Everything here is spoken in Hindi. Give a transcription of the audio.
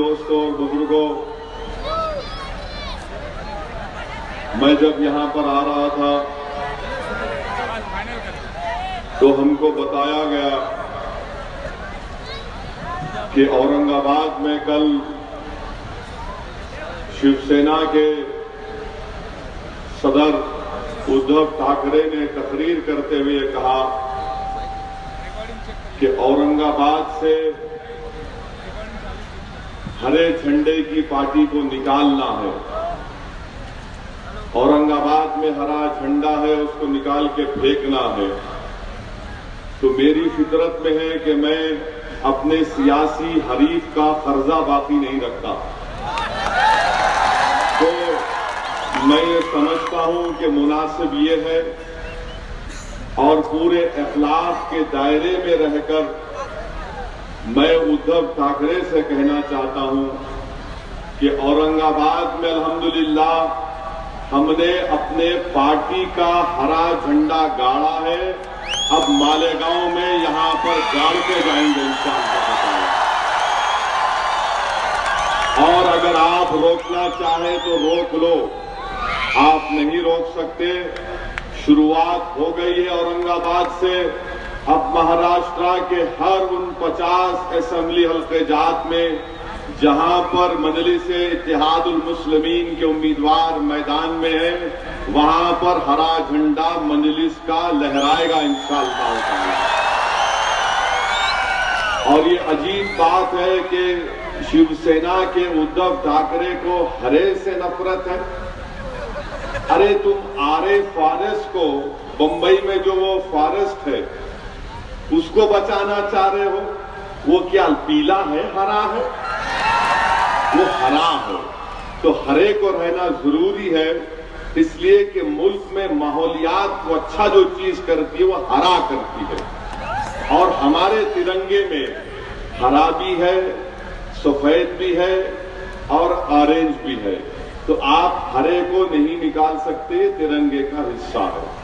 दोस्तों और बुजुर्गों, मैं जब यहां पर आ रहा था तो हमको बताया गया कि औरंगाबाद में कल शिवसेना के सदर उद्धव ठाकरे ने तकरीर करते हुए कहा कि औरंगाबाद से हरे झंडे की पार्टी को निकालना है। औरंगाबाद में हरा झंडा है, उसको निकाल के फेंकना है। तो मेरी फितरत में है कि मैं अपने सियासी हरीफ का कर्जा बाकी नहीं रखता। तो मैं ये समझता हूं कि मुनासिब ये है और पूरे इखलाक के दायरे में रहकर मैं उद्धव ठाकरे से कहना चाहता हूं कि औरंगाबाद में अल्हम्दुलिल्लाह हमने अपने पार्टी का हरा झंडा गाड़ा है। अब मालेगांव में यहां पर गाड़ के जाएंगे इंशाअल्लाह। और अगर आप रोकना चाहें तो रोक लो, आप नहीं रोक सकते। शुरुआत हो गई है औरंगाबाद से। अब महाराष्ट्र के हर उन 50 असेंबली हल्के जात में जहां पर मजलिस-ए-इत्तेहादुल मुस्लिमीन के उम्मीदवार मैदान में हैं, वहां पर हरा झंडा मजलिस का लहराएगा इंशाअल्लाह। और ये अजीब बात है कि शिवसेना के उद्धव ठाकरे को हरे से नफरत है। अरे तुम आरे फॉरेस्ट को, बंबई में जो वो फॉरेस्ट है उसको बचाना चाह रहे हो। वो क्या पीला है, हरा है? वो हरा है। तो हरे को रहना जरूरी है, इसलिए कि मुल्क में माहौलियात को अच्छा जो चीज करती है वो हरा करती है। और हमारे तिरंगे में हरा भी है, सफेद भी है और ऑरेंज भी है। तो आप हरे को नहीं निकाल सकते, तिरंगे का हिस्सा है।